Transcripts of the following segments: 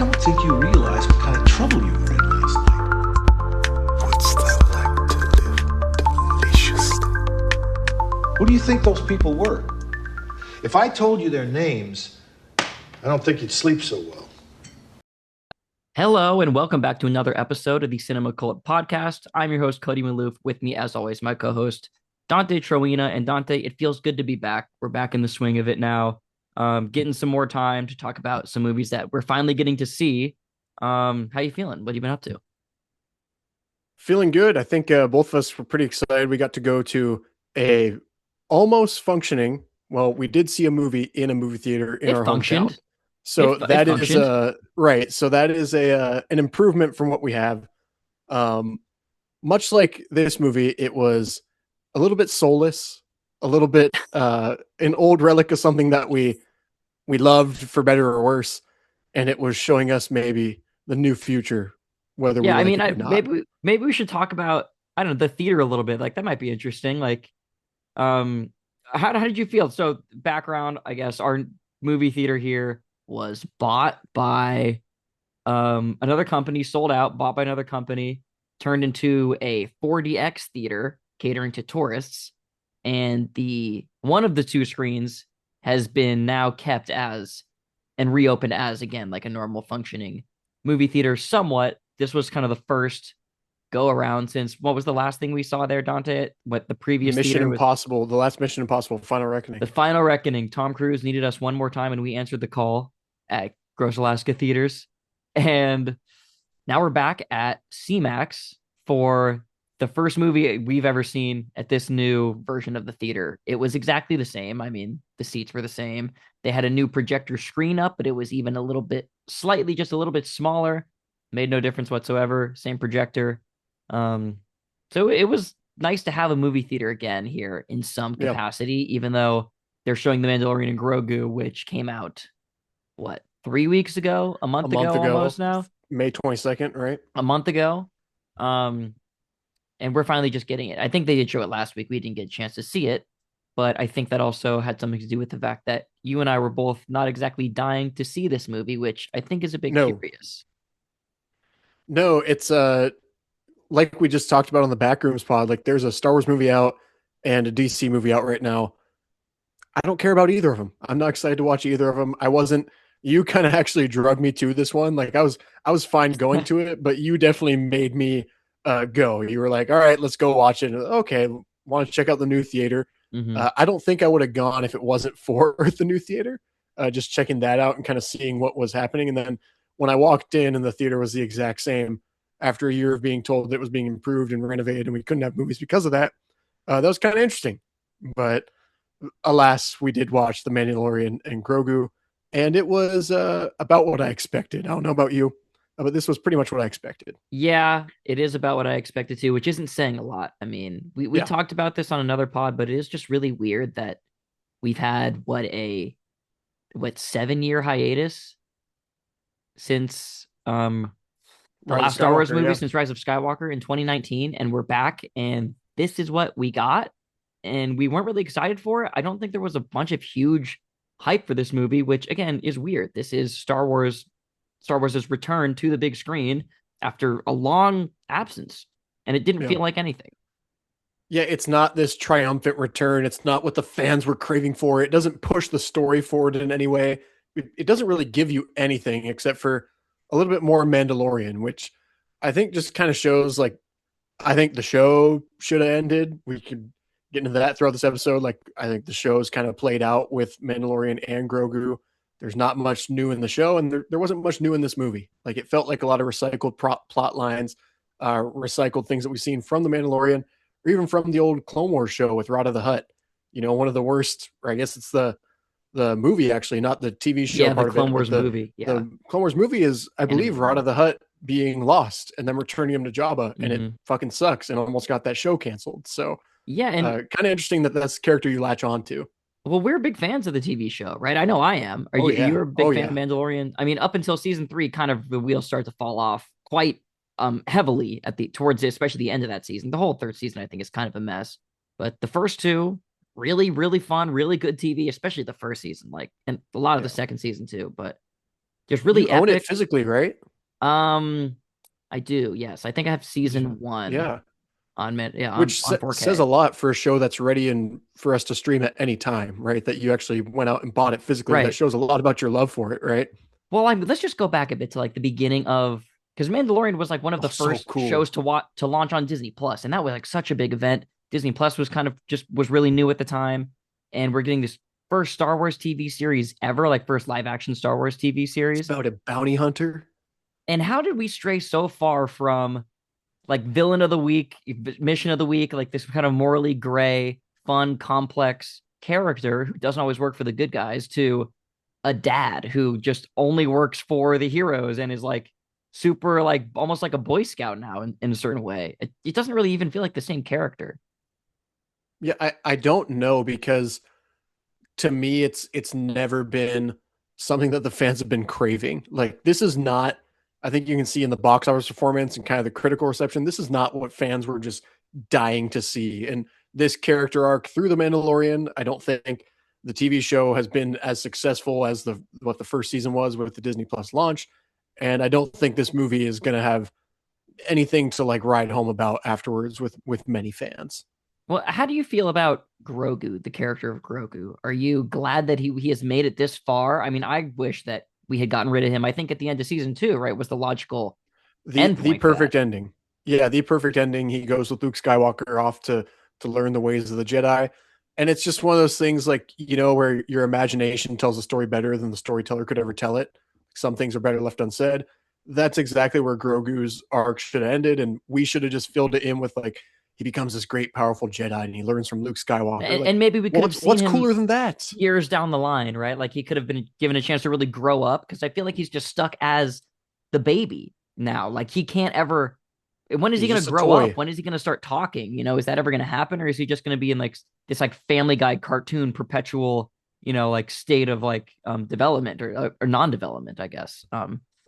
don't think you realize what kind of trouble you were in last night. What's that like to live deliciously? Who do you think those people were? If I told you their names, I don't think you'd sleep so well. Hello, and welcome back to another episode of the Cinema Cult Podcast. I'm your host, Cody Maloof. With me, as always, my co-host, Dante Troina. And Dante, it feels good to be back. We're back in the swing of it now, getting some more time to talk about some movies that we're finally getting to see. How you feeling? What have you been up to? Feeling good. I think both of us were pretty excited. We got to go to a almost functioning. Well, we did see a movie in a movie theater in our hometown. So that is right. So that is an improvement from what we have. Much like this movie, it was a little bit soulless, a little bit an old relic of something that we loved for better or worse, and it was showing us maybe the new future. Whether yeah, we I mean, like it or not. maybe we should talk about, I don't know, the theater a little bit. Like that might be interesting. Like, how did you feel? So background, I guess our movie theater here was bought by another company, sold out, bought by another company, turned into a 4DX theater catering to tourists, and the one of the two screens has been now kept as and reopened as again like a normal functioning movie theater somewhat. This was kind of the first go around since what was the last thing we saw there, Dante? What the previous Mission theater was? Impossible, the last Mission Impossible, Final Reckoning. The Final Reckoning. Tom Cruise needed us one more time, and we answered the call at Gross Alaska Theaters. And now we're back at CMAX for the first movie we've ever seen at this new version of the theater. It was exactly the same. I mean, the seats were the same. They had a new projector screen up, but it was even a little bit, slightly, just a little bit smaller. Made no difference whatsoever. Same projector. So it was nice to have a movie theater again here in some capacity, even though they're showing The Mandalorian and Grogu, which came out, what, 3 weeks ago? A month ago almost now? May 22nd, right? A month ago. And we're finally just getting it. I think they did show it last week. We didn't get a chance to see it, but I think that also had something to do with the fact that you and I were both not exactly dying to see this movie, which I think is a bit curious. No, it's like we just talked about on the Backrooms pod, like there's a Star Wars movie out and a DC movie out right now. I don't care about either of them. I'm not excited to watch either of them. You kind of actually drugged me to this one. Like I was fine going to it, but you definitely made me go. You were like, all right, let's go watch it. Okay, want to check out the new theater. Mm-hmm. I don't think I would have gone if it wasn't for the new theater. Just checking that out and kind of seeing what was happening. And then when I walked in and the theater was the exact same after a year of being told that it was being improved and renovated and we couldn't have movies because of that, that was kind of interesting. But alas, we did watch The Mandalorian and Grogu, and it was about what I expected. I don't know about you, but this was pretty much what I expected. Yeah, it is about what I expected to, which isn't saying a lot. I mean, we talked about this on another pod, but it is just really weird that we've had 7-year hiatus since the last Star Wars movie, since Rise of Skywalker in 2019, and we're back, and this is what we got, and we weren't really excited for it. I don't think there was a bunch of huge hype for this movie, which again is weird. This is Star Wars' return to the big screen after a long absence, and it didn't feel like anything. Yeah, it's not this triumphant return. It's not what the fans were craving for. It doesn't push the story forward in any way. It doesn't really give you anything except for a little bit more Mandalorian, which I think just kind of shows, like, I think the show should have ended. We could get into that throughout this episode. Like, I think the show's kind of played out with Mandalorian and Grogu. There's not much new in the show, and there wasn't much new in this movie. Like, it felt like a lot of recycled plot lines, recycled things that we've seen from The Mandalorian, or even from the old Clone Wars show with Rada the Hutt. You know, one of the worst, or I guess it's the movie, actually, not the TV show part of it. The Clone Wars movie. Yeah. The Clone Wars movie is, I believe, Rada the Hutt being lost and then returning him to Jabba, and it fucking sucks and almost got that show canceled. So yeah, and kind of interesting that that's the character you latch on to. Well, we're big fans of the TV show, right? I know I am. You're a big fan of Mandalorian? I mean, up until season 3, kind of the wheels start to fall off quite heavily towards especially the end of that season. The whole third season, I think, is kind of a mess. But the first two, really, really fun, really good TV, especially the first season, and a lot of the second season too. But just You really own it epic. physically, right? Um, I do. Yes, I think I have season one Yeah. on yeah Which on says 4K. a lot for a show that's ready and for us to stream at any time, right? That you actually went out and bought it physically. That Right. shows a lot about your love for it, right? Well, let's just go back a bit to like the beginning of because Mandalorian was like one of Oh, the so first cool. shows to launch on Disney Plus, and that was like such a big event. Disney Plus was kind of just was really new at the time, and we're getting this first Star Wars TV series ever, like first live action Star Wars TV It's series. about a bounty hunter. And how did we stray so far from like villain of the week, mission of the week, like this kind of morally gray, fun, complex character who doesn't always work for the good guys to a dad who just only works for the heroes and is like super like almost like a boy scout now in a certain way. It doesn't really even feel like the same character. Yeah, I don't know because to me it's never been something that the fans have been craving. Like this is not, I think you can see in the box office performance and kind of the critical reception, this is not what fans were just dying to see. And this character arc through the Mandalorian, I don't think the TV show has been as successful as the what the first season was with the Disney Plus launch. And I don't think this movie is going to have anything to like ride home about afterwards with many fans. Well, how do you feel about Grogu, the character of Grogu? Are you glad that he has made it this far? I mean, I wish that we had gotten rid of him. I think at the end of season two, right, was the logical The endpoint for that. perfect ending. Yeah, the perfect ending. He goes with Luke Skywalker off to learn the ways of the Jedi. And it's just one of those things like, you know, where your imagination tells a story better than the storyteller could ever tell it. Some things are better left unsaid. That's exactly where Grogu's arc should have ended. And we should have just filled it in with like he becomes this great, powerful Jedi and he learns from Luke Skywalker. Like, And maybe we could have seen what's him cooler than that? years down the line, right? Like he could have been given a chance to really grow up because I feel like he's just stuck as the baby now. Like he can't ever. When is he He's going to just a grow up? toy. When is he going to start talking? You know, is that ever going to happen, or is he just going to be in like this like Family Guy cartoon perpetual, like state of like development or non-development? I guess.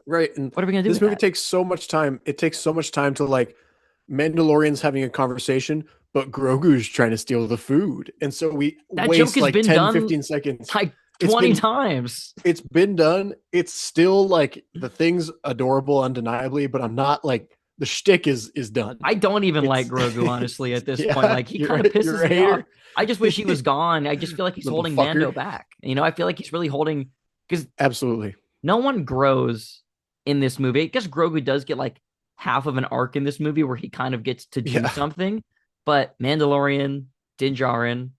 Right. And What are we going to do this with movie that? takes so much time. It takes so much time to like Mandalorian's having a conversation, but Grogu's trying to steal the food. And so we That joke waste has like been 10, done 15 seconds. like It's 20 been times. it's been done. It's still like the thing's adorable undeniably, but I'm not like the shtick is done. I don't even like It's Grogu, honestly, at this point. yeah, Like, he kind of you're pisses a me off. hater. I just wish he was gone. I just feel like he's Little holding fucker. Mando back. I feel like he's really holding because Absolutely. no one grows in this movie. I guess Grogu does get like half of an arc in this movie where he kind of gets to do Yeah. something, but Mandalorian, Din Djarin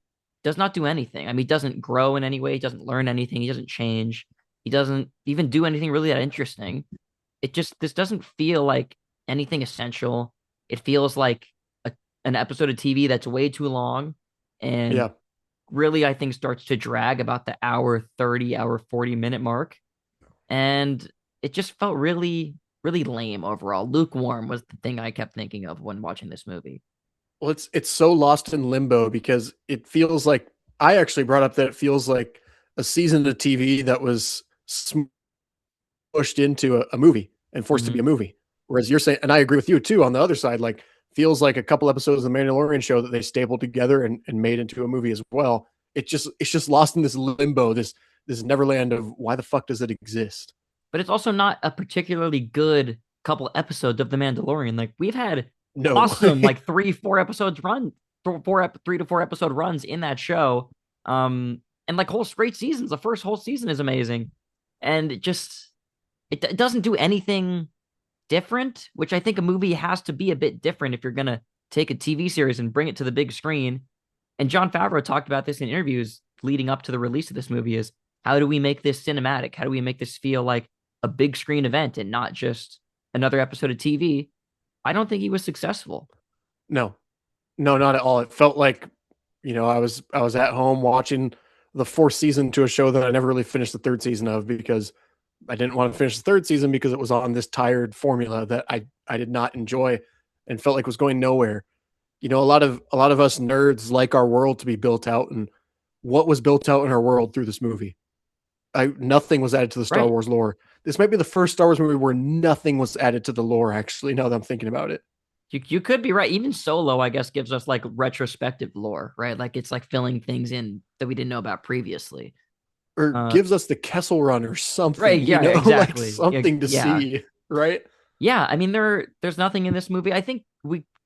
does not do anything. I mean, he doesn't grow in any way. He doesn't learn anything. He doesn't change. He doesn't even do anything really that interesting. This doesn't feel like anything essential. It feels like an episode of TV that's way too long and Yeah. really, I think, starts to drag about the hour 30, hour 40-minute mark. And it just felt really, really lame overall. Lukewarm was the thing I kept thinking of when watching this movie. Well, it's so lost in limbo because it feels like I actually brought up that it feels like a season of TV that was pushed into a movie and forced to be a movie. Whereas you're saying, and I agree with you too, on the other side, like feels like a couple episodes of the Mandalorian show that they stapled together and made into a movie as well. It's just lost in this limbo, this neverland of why the fuck does it exist? But it's also not a particularly good couple episodes of The Mandalorian. Like we've had No. awesome like 3 to 4 episode runs in that show. And like whole straight seasons. The first whole season is amazing. And it doesn't do anything different, which I think a movie has to be a bit different if you're gonna take a TV series and bring it to the big screen. And Jon Favreau talked about this in interviews leading up to the release of this movie is how do we make this cinematic? How do we make this feel like a big screen event and not just another episode of TV? I don't think he was successful. No, not at all. It felt like, I was at home watching the fourth season to a show that I never really finished the third season of because I didn't want to finish the third season because it was on this tired formula that I did not enjoy and felt like was going nowhere. A lot of us nerds like our world to be built out, and what was built out in our world through this movie? Nothing was added to the Star Wars lore. This might be the first Star Wars movie where nothing was added to the lore, actually, now that I'm thinking about it. You could be right. Even Solo, I guess, gives us like retrospective lore, right? Like it's like filling things in that we didn't know about previously. or Uh, gives us the Kessel Run or right, something, yeah, like exactly. Yeah, something to yeah. see, right? Yeah, I mean there's nothing in this movie. I think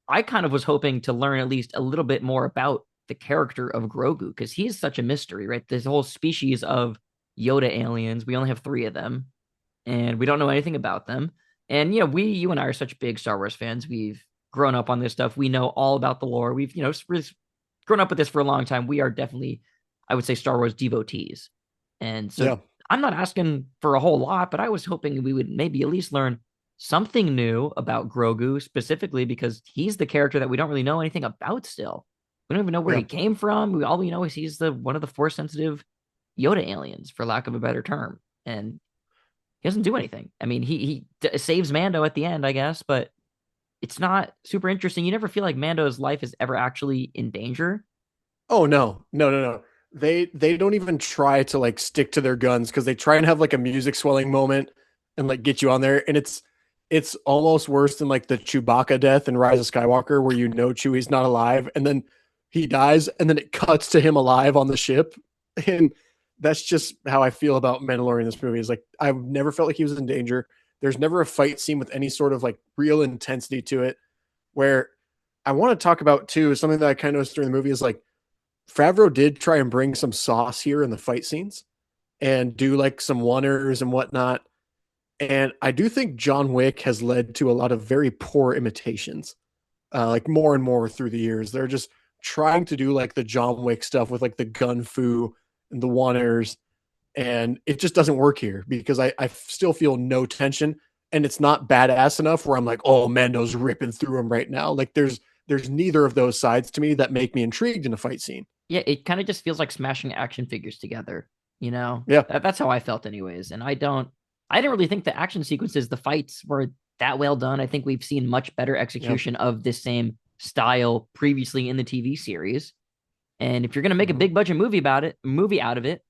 I kind of was hoping to learn at least a little bit more about the character of Grogu because he's such a mystery, right? This whole species of Yoda aliens, we only have 3 of them and we don't know anything about them. And you and I are such big Star Wars fans. We've grown up on this stuff. We know all about the lore. We've, grown up with this for a long time. We are definitely, I would say, Star Wars devotees. And so Yeah. I'm not asking for a whole lot, but I was hoping we would maybe at least learn something new about Grogu specifically because he's the character that we don't really know anything about still. We don't even know where Yeah. he came from. All we know is he's the one of the force sensitive Yoda aliens, for lack of a better term. And he doesn't do anything. I mean, he saves Mando at the end, I guess, but it's not super interesting. You never feel like Mando's life is ever actually in danger. Oh no, no, no, no. They don't even try to like stick to their guns because they try and have like a music swelling moment and like get you on there, and it's almost worse than like the Chewbacca death in Rise of Skywalker, where Chewie's not alive, and then he dies, and then it cuts to him alive on the ship, and that's just how I feel about Mandalorian in this movie. Is like I've never felt like he was in danger. There's never a fight scene with any sort of like real intensity to it. Where I want to talk about too is something that I kind of noticed during the movie is like Favreau did try and bring some sauce here in the fight scenes and do like some one-ers and whatnot. And I do think John Wick has led to a lot of very poor imitations, like more and more through the years. They're just trying to do like the John Wick stuff with like the gun fu and the one-ers. And it just doesn't work here because I still feel no tension. And it's not badass enough where I'm like, oh, Mando's ripping through him right now. Like there's neither of those sides to me that make me intrigued in a fight scene. Yeah, it kind of just feels like smashing action figures together, you know? Yeah. That's how I felt anyways. And I didn't really think the action sequences, the fights were that well done. I think we've seen much better execution of this same style previously in the TV series. And if you're going to make a big budget movie out of it,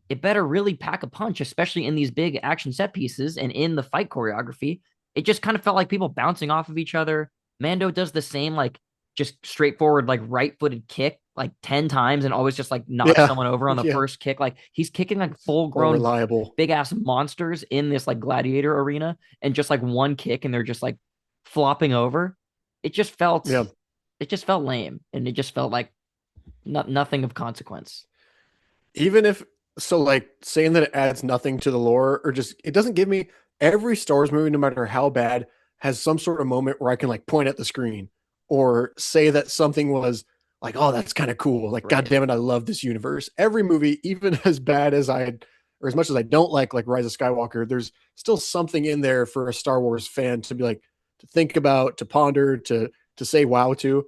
it better really pack a punch, especially in these big action set pieces and in the fight choreography. It just kind of felt like people bouncing off of each other. Mando does the same, like, just straightforward, like, right footed kick like 10 times and always just like knocks Yeah. someone over on the Yeah. first kick. Like, he's kicking like full More grown reliable. big ass monsters in this like gladiator arena and just like one kick and they're just like flopping over. It just felt, Yeah. it just felt lame and it just felt like nothing of consequence. Even if so, like saying that it adds nothing to the lore or just it doesn't give me every Star Wars movie, no matter how bad, has some sort of moment where I can like point at the screen or say that something was like, oh, that's kind of cool. Like, God Right. damn it, I love this universe. Every movie, even as bad as or as much as I don't like Rise of Skywalker, there's still something in there for a Star Wars fan to be like, to think about, to ponder, to say wow to.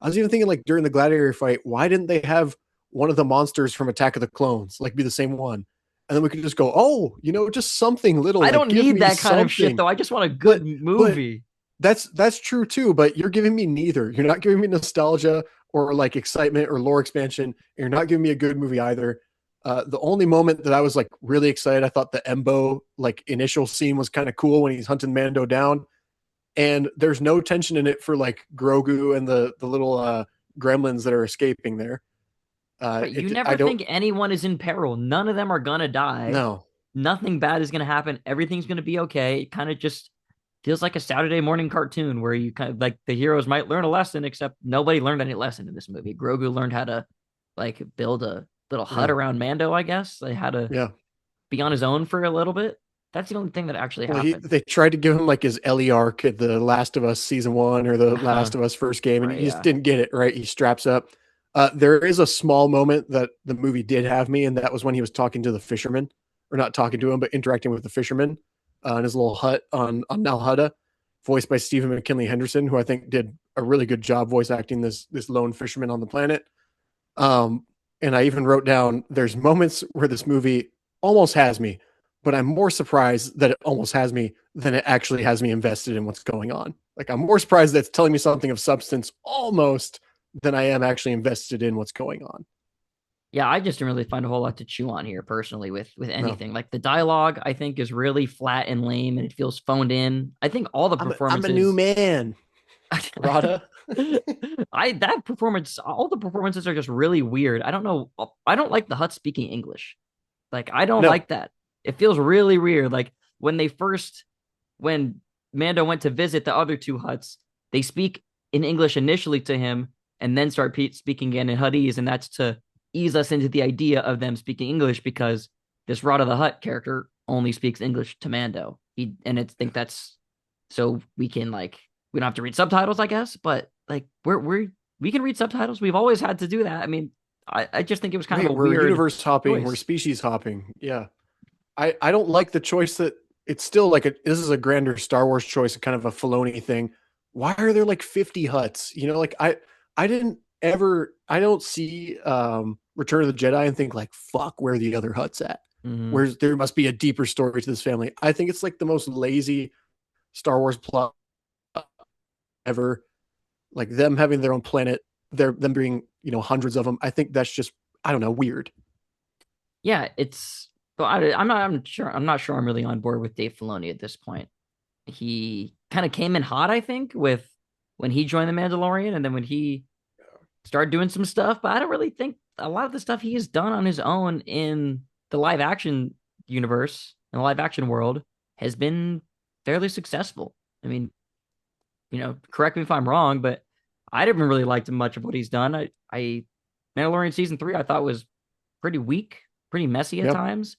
I was even thinking like during the gladiator fight, why didn't they have one of the monsters from Attack of the Clones like be the same one? And then we could just go, oh, just something little. I Like, don't give need me that kind of shit something. though. I just want a good But movie. that's true too, but you're giving me neither. You're not giving me nostalgia or like excitement or lore expansion. You're not giving me a good movie either. The only moment that I was like really excited, I thought the Embo like initial scene was kind of cool when he's hunting Mando down, and there's no tension in it for like Grogu and the little gremlins that are escaping there. Right. You I never don't think anyone is in peril. None of them are gonna die. know. Nothing bad is gonna happen. Everything's gonna be okay. It kind of just feels like a Saturday morning cartoon where you kind of like the heroes might learn a lesson, except nobody learned any lesson in this movie. Grogu learned how to like build a little hut Yeah. around Mando, I guess. They had to Yeah. be on his own for a little bit. That's the only thing that actually Well, happened. they tried to give him like his Ellie arc at the Last of Us season 1 or the Last of Us first game, and Right, he just yeah. didn't get it right. He straps up. There is a small moment that the movie did have me, and that was when he was talking to the fisherman, or not talking to him, but interacting with the fisherman in his little hut on Nal Hutta, voiced by Stephen McKinley Henderson, who I think did a really good job voice acting this lone fisherman on the planet. And I even wrote down there's moments where this movie almost has me, but I'm more surprised that it almost has me than it actually has me invested in what's going on. Like I'm more surprised that it's telling me something of substance almost than I am actually invested in what's going on. Yeah, I just didn't really find a whole lot to chew on here personally with anything. No. Like the dialogue, I think is really flat and lame, and it feels phoned in. I think all the performances. I'm a new man, Rada. That performance, all the performances are just really weird. I don't know. I don't like the Hut speaking English. Like, I don't No. like that. It feels really weird. Like when Mando went to visit the other two Hutts, they speak in English initially to him and then start speaking again in Huttese. And that's to ease us into the idea of them speaking English because this Rod of the Hutt character only speaks English to Mando. I think that's so we can like, we don't have to read subtitles, I guess, but like we can read subtitles. We've always had to do that. I mean, I just think it was kind of a We're weird universe hopping, choice. we're species hopping. Yeah. I don't like the choice that it's still like this is a grander Star Wars choice, kind of a Filoni thing. Why are there like 50 Hutts? You know, like I don't see Return of the Jedi and think like, fuck, where are the other Hutts at? Mhm. Where's there must be a deeper story to this family. I think it's like the most lazy Star Wars plot ever. Like them having their own planet, them being, hundreds of them. I think that's just, I don't know, weird. Yeah, it's. But I'm not sure. I'm really on board with Dave Filoni at this point. He kind of came in hot, I think, with when he joined the Mandalorian, and then when he started doing some stuff. But I don't really think a lot of the stuff he has done on his own in the live action universe, in the live action world, has been fairly successful. I mean, correct me if I'm wrong, but I didn't really like much of what he's done. I Mandalorian season 3, I thought was pretty weak, pretty messy at Yep. times.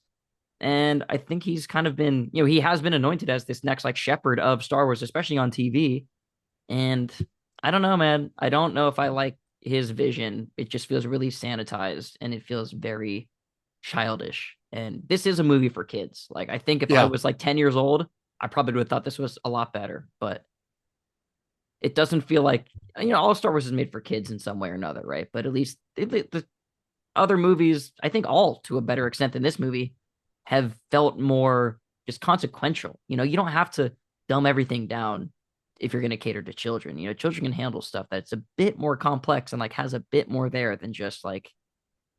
And I think he's kind of been, he has been anointed as this next like shepherd of Star Wars, especially on TV. And I don't know, man. I don't know if I like his vision. It just feels really sanitized and it feels very childish. And this is a movie for kids. Like, I think if I Yeah. was like 10 years old, I probably would have thought this was a lot better. But it doesn't feel like, all Star Wars is made for kids in some way or another, right? But at least the other movies, I think all to a better extent than this movie, have felt more just consequential. You don't have to dumb everything down if you're going to cater to children. Children can handle stuff that's a bit more complex and like has a bit more there than just like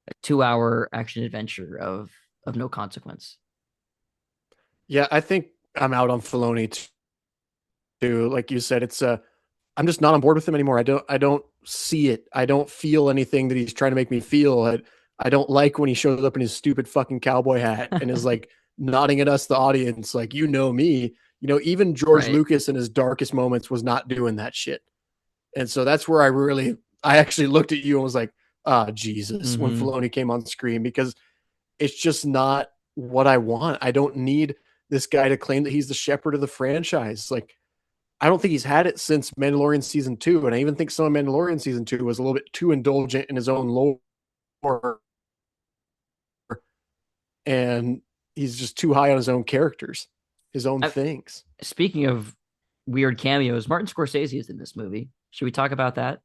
a 2-hour action adventure of no consequence. Yeah, I think I'm out on Filoni too. Like you said, it's I'm just not on board with him anymore. I don't see it. I don't feel anything that he's trying to make me feel. I don't like when he shows up in his stupid fucking cowboy hat and is like nodding at us, the audience, like, me. Even George Right. Lucas in his darkest moments was not doing that shit. And so that's where I actually looked at you and was like, Jesus, when Mm-hmm. Filoni came on screen, because it's just not what I want. I don't need this guy to claim that he's the shepherd of the franchise. Like, I don't think he's had it since Mandalorian season 2. And I even think some of Mandalorian season 2 was a little bit too indulgent in his own lore. And he's just too high on his own characters, his own things. Speaking of weird cameos, Martin Scorsese is in this movie. Should we talk about that?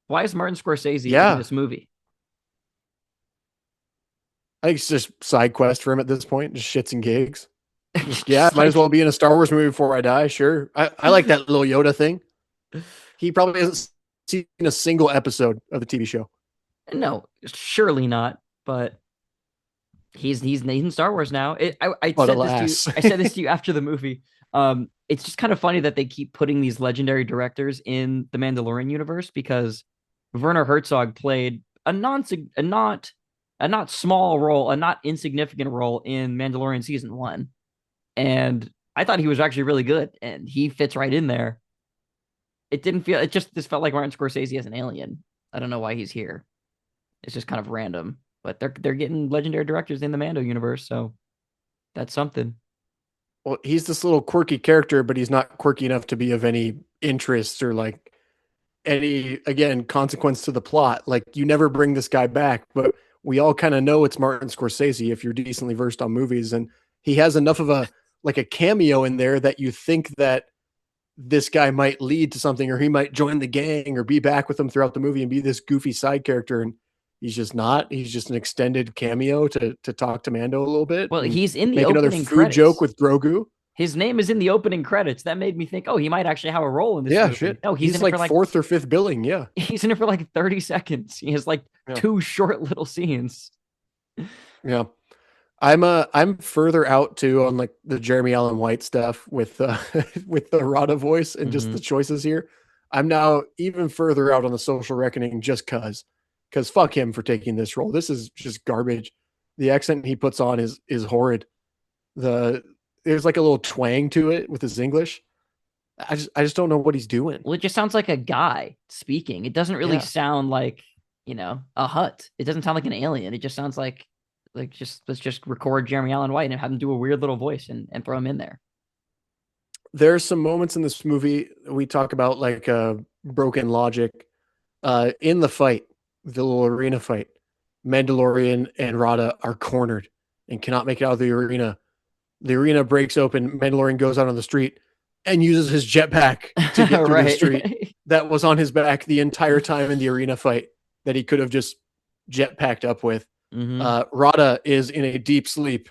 Why is Martin Scorsese in Yeah. this movie? I think it's just side quest for him at this point, just shits and gigs. Yeah, might as well be in a Star Wars movie before I die. Sure. I like that little Yoda thing. He probably hasn't seen a single episode of the TV show. No, surely not. But he's in Star Wars now. I said this to you after the movie. It's just kind of funny that they keep putting these legendary directors in the Mandalorian universe because Werner Herzog played a not small role, a not insignificant role in Mandalorian season 1. And I thought he was actually really good and he fits right in there. This felt like Martin Scorsese as an alien. I don't know why he's here. It's just kind of random, but they're getting legendary directors in the Mando universe, so that's something. Well, he's this little quirky character, but he's not quirky enough to be of any interest or like any, again, consequence to the plot. Like, you never bring this guy back, but we all kind of know it's Martin Scorsese if you're decently versed on movies. And he has enough of a cameo in there that you think that this guy might lead to something, or he might join the gang or be back with them throughout the movie and be this goofy side character. And he's just not. He's just an extended cameo to talk to Mando a little bit. Well, he's in the make another opening food credits. joke with Grogu. His name is in the opening credits. That made me think, oh, he might actually have a role in this Yeah, movie. shit. No, he's in like it for like fourth or fifth billing. Yeah, he's in it for like 30 seconds. He has like 2 short little scenes. Yeah. I'm further out too on like the Jeremy Allen White stuff with with the Rada voice and just the choices here. I'm now even further out on the Social Reckoning just cause fuck him for taking this role. This is just garbage. The accent he puts on is horrid. There's like a little twang to it with his English. I just don't know what he's doing. Well, it just sounds like a guy speaking. It doesn't really Yeah. sound like, a hut. It doesn't sound like an alien. It just sounds like just let's just record Jeremy Allen White and have him do a weird little voice and throw him in there. There's some moments in this movie we talk about like broken logic. In the fight, the little arena fight, Mandalorian and Rada are cornered and cannot make it out of the arena. The arena breaks open. Mandalorian goes out on the street and uses his jetpack to get through the street that was on his back the entire time in the arena fight that he could have just jetpacked up with. Rada is in a deep sleep.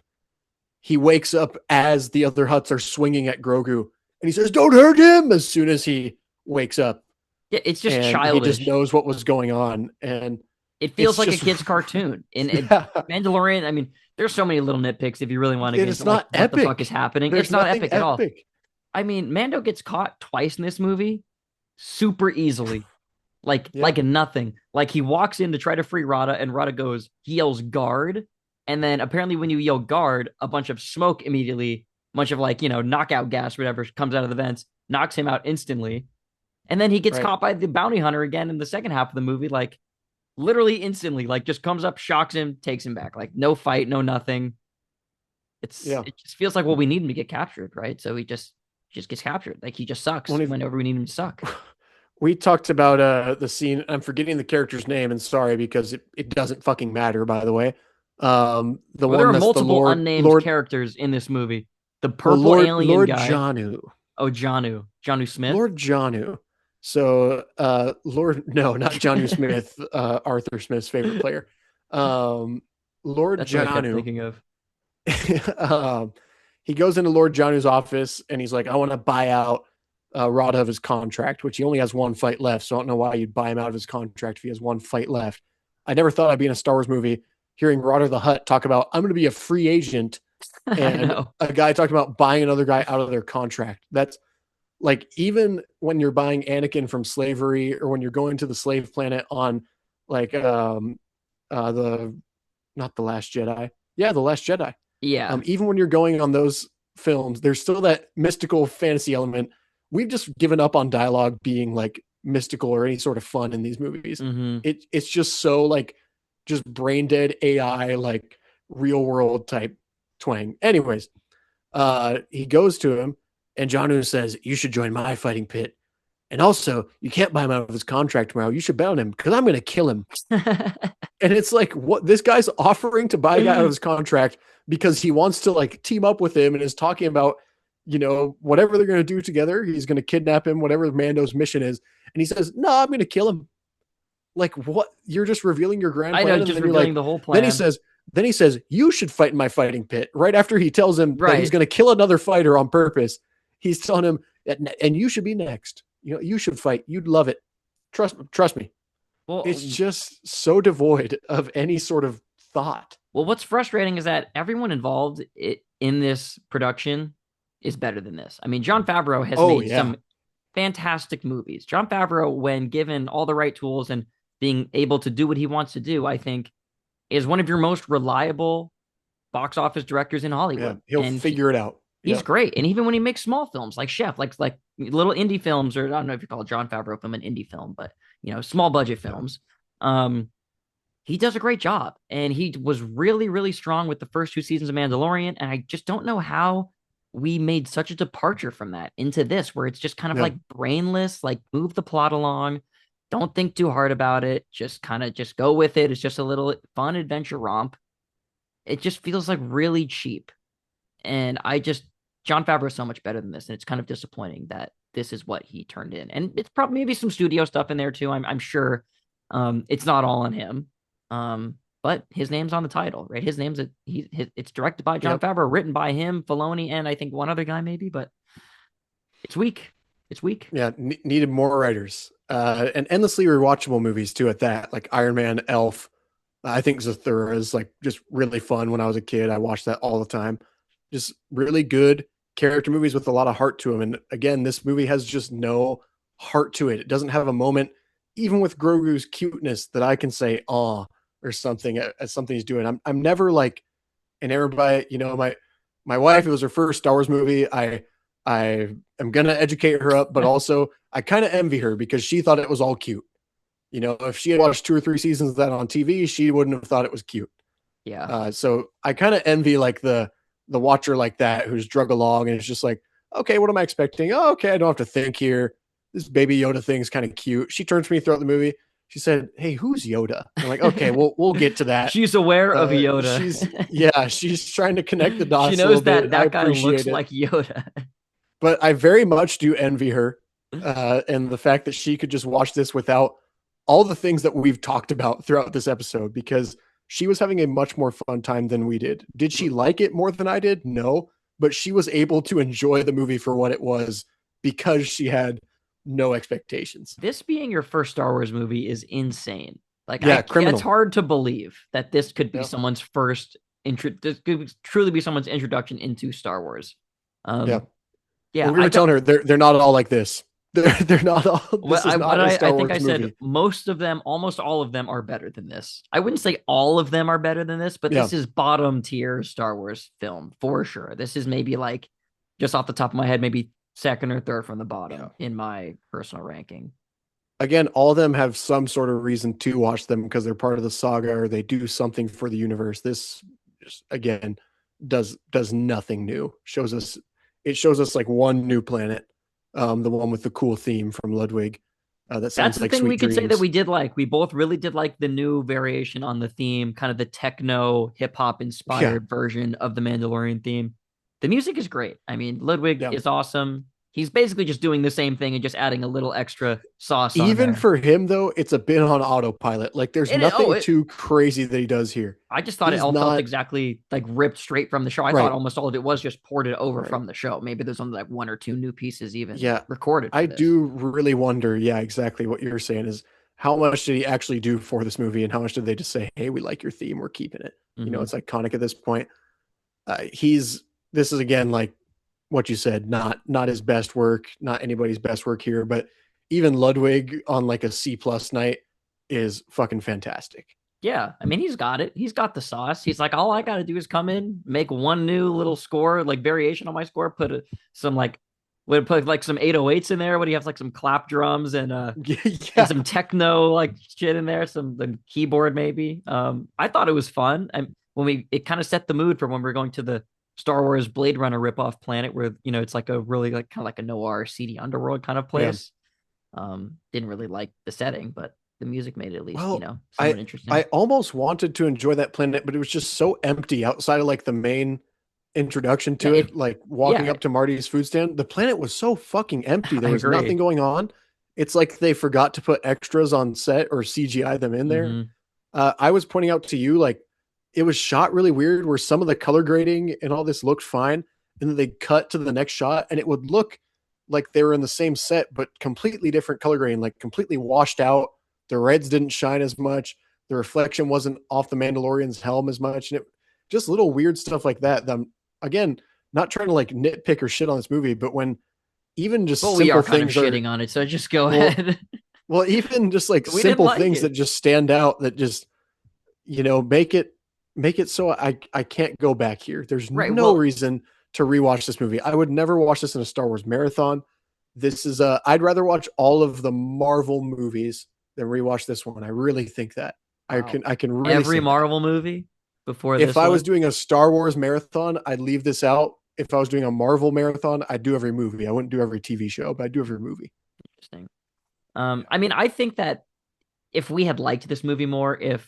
He wakes up as the other Hutts are swinging at Grogu, and he says, "Don't hurt him!" as soon as he wakes up. Yeah, it's just And childish. he just knows what was going on, and it feels it's like a just- kid's cartoon. In Yeah. Mandalorian, I mean, there's so many little nitpicks if you really want to get It's into like, not what the epic. fuck is happening. There's It's not nothing epic at all. I mean, Mando gets caught twice in this movie super easily. Like nothing. Like he walks in to try to free Rada and Rada he yells guard. And then apparently when you yell guard, a bunch of smoke immediately, a bunch of like, knockout gas, whatever comes out of the vents, knocks him out instantly. And then he gets Right. caught by the bounty hunter again in the second half of the movie, like literally instantly, like just comes up, shocks him, takes him back. Like no fight, no nothing. It just feels like, well, we need him to get captured, right? So he just gets captured. Like he just sucks whenever we need him to suck. We talked about the scene. I'm forgetting the character's name, and sorry because it doesn't fucking matter. By the way, There are multiple unnamed characters in this movie. The purple alien Lord guy. Janu. Oh, Janu Smith. Lord Janu. So no, not Janu Smith, Arthur Smith's favorite player. Lord That's what I kept Janu. thinking of. He goes into Lord Janu's office and he's like, I want to buy out Rada of his contract, which he only has one fight left. So I don't know why you'd buy him out of his contract if he has one fight left. I never thought I'd be in a Star Wars movie hearing Rada the Hutt talk about, I'm going to be a free agent. And a guy talking about buying another guy out of their contract. That's like, even when you're buying Anakin from slavery or when you're going to the slave planet on like not the Last Jedi. Yeah, the Last Jedi. Yeah. Even when you're going on those films, there's still that mystical fantasy element. We've just given up on dialogue being like mystical or any sort of fun in these movies. It's just so like just brain dead AI, like real world type twang. Anyways, he goes to him and Janu says, you should join my fighting pit. And also, you can't buy him out of his contract tomorrow. You should bet on him because I'm going to kill him. And it's like, what this guy's offering to buy a guy out of his contract because he wants to like team up with him and is talking about, whatever they're going to do together. He's going to kidnap him, whatever Mando's mission is. And he says, no, I'm going to kill him. Like, what? You're just revealing your grand plan. I know, just revealing the whole plan. Then he says, you should fight in my fighting pit. Right after he tells him that he's going to kill another fighter on purpose. He's telling him, and you should be next. You should fight. You'd love it. Trust me. Well, it's just so devoid of any sort of thought. Well, what's frustrating is that everyone involved in this production is better than this. I mean, Jon Favreau has made some fantastic movies. Jon Favreau, when given all the right tools and being able to do what he wants to do, I think is one of your most reliable box office directors in Hollywood. Yeah, he'll figure it out. He's great. And even when he makes small films like Chef, like little indie films, or I don't know if you call a Jon Favreau film an indie film, but small budget films. He does a great job. And he was really, really strong with the first 2 seasons of Mandalorian. And I just don't know how we made such a departure from that into this, where it's just kind of like brainless, like move the plot along. Don't think too hard about it. Just kind of just go with it. It's just a little fun adventure romp. It just feels like really cheap. And Jon Favreau is so much better than this. And it's kind of disappointing that this is what he turned in. And it's probably maybe some studio stuff in there too. I'm sure it's not all on him. But his name's on the title, right? His name's it's directed by Jon Favreau, written by him, Filoni, and I think one other guy maybe, but it's weak. It's weak. Yeah, needed more writers. And endlessly rewatchable movies too at that, like Iron Man, Elf. I think Zathura is like just really fun. When I was a kid, I watched that all the time. Just really good character movies with a lot of heart to them. And again, this movie has just no heart to it. It doesn't have a moment, even with Grogu's cuteness, that I can say, "Oh, or something as something he's doing. I'm never like enamored by it. You know, my wife, it was her first Star Wars movie. I am gonna educate her up, but also I kind of envy her because she thought it was all cute. You know, if she had watched 2 or 3 seasons of that on TV, she wouldn't have thought it was cute. Yeah. So I kind of envy like the watcher like that who's drug along and it's just like, okay, what am I expecting? Oh, okay, I don't have to think here. This baby Yoda thing's kind of cute. She turned to me throughout the movie. She said, "Hey, who's Yoda?" I'm like, "Okay, we'll get to that." She's aware of Yoda. She's trying to connect the dots. She a little knows that bit. that I guy looks appreciate it. like Yoda. But I very much do envy her, and the fact that she could just watch this without all the things that we've talked about throughout this episode, because she was having a much more fun time than we did. Did she like it more than I did? No, but she was able to enjoy the movie for what it was because she had no expectations. This being your first Star Wars movie is insane. Like, Yeah, criminal. it's hard to believe that this could be Yeah. someone's first this could truly be someone's introduction into Star Wars. Yeah. Yeah. Well, we were telling her they're not all like this. They're not all. This is not a Star Wars I said movie. most of them, almost all of them are better than this. I wouldn't say all of them are better than this, but Yeah. this is bottom tier Star Wars film for sure. This is maybe like, just off the top of my head, maybe second or third from the bottom in my personal ranking. Again, all of them have some sort of reason to watch them because they're part of the saga or they do something for the universe. This just, again, does nothing new. It shows us like one new planet, the one with the cool theme from Ludwig. That sounds That's the like thing Sweet we could say Dreams. that we did like. We both really did like the new variation on the theme, kind of the techno hip hop inspired version of the Mandalorian theme. The music is great. I mean, Ludwig is awesome. He's basically just doing the same thing and just adding a little extra sauce on Even there. for him, though, it's a bit on autopilot. Like, there's nothing too crazy that he does here. I just thought it all felt exactly like ripped straight from the show. I thought almost all of it was just ported over from the show. Maybe there's only like 1 or 2 new pieces even recorded. I do really wonder, exactly what you're saying is how much did he actually do for this movie and how much did they just say, hey, we like your theme, we're keeping it. You know, it's iconic at this point. This is again, like what you said, not his best work, not anybody's best work here, but even Ludwig on like a C+ night is fucking fantastic. Yeah, I mean, he's got it. He's got the sauce. He's like, all I got to do is come in, make one new little score, like variation on my score, put some 808s in there. What do you have? Like some clap drums and and some techno like shit in there, the keyboard maybe. I thought it was fun. And it kind of set the mood for when we're going to the Star Wars Blade Runner ripoff planet where, you know, it's like a really like kind of like a noir seedy underworld kind of place. Didn't really like the setting, but the music made it at least, somewhat interesting. I almost wanted to enjoy that planet, but it was just so empty outside of like the main introduction to it, like walking up to Marty's food stand. The planet was so fucking empty. There was nothing going on. It's like they forgot to put extras on set or CGI them in there. I was pointing out to you, like, it was shot really weird where some of the color grading and all this looked fine. And then they cut to the next shot and it would look like they were in the same set, but completely different color grading, like completely washed out. The reds didn't shine as much. The reflection wasn't off the Mandalorian's helm as much. And it just little weird stuff like that. Again, not trying to like nitpick or shit on this movie, but when even just simple we are kind things of shitting on it, so just go ahead. Well, even just like simple things that just stand out, that just, make it so I can't go back here. There's no reason to rewatch this movie. I would never watch this in a Star Wars marathon. This is I'd rather watch all of the Marvel movies than rewatch this one. I really think that. Wow. I can really every Marvel movie before this. If I was doing a Star Wars marathon, I'd leave this out. If I was doing a Marvel marathon, I'd do every movie. I wouldn't do every TV show, but I'd do every movie. Interesting. I mean, I think that if we had liked this movie more, if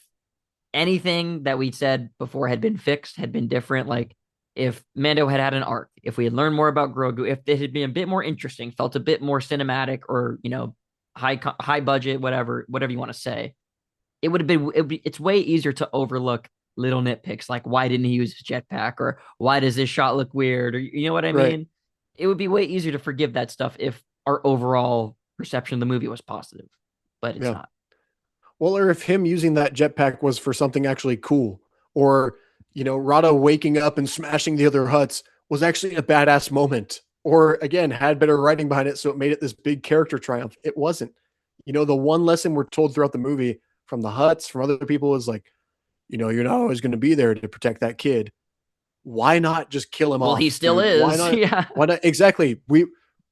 anything that we said before had been fixed, had been different, like if Mando had an arc, if we had learned more about Grogu, if it had been a bit more interesting, felt a bit more cinematic or, high budget, whatever you want to say, it would have been, it's way easier to overlook little nitpicks like why didn't he use his jetpack or why does this shot look weird or you know what I mean? It would be way easier to forgive that stuff if our overall perception of the movie was positive, but it's not. Well, or if him using that jetpack was for something actually cool, or, Rada waking up and smashing the other huts was actually a badass moment, or again, had better writing behind it. So it made it this big character triumph. It wasn't. The one lesson we're told throughout the movie from the huts, from other people is like, you're not always going to be there to protect that kid. Why not just kill him off? Well, he still dude? is. Why not? Yeah. Why not? Exactly. We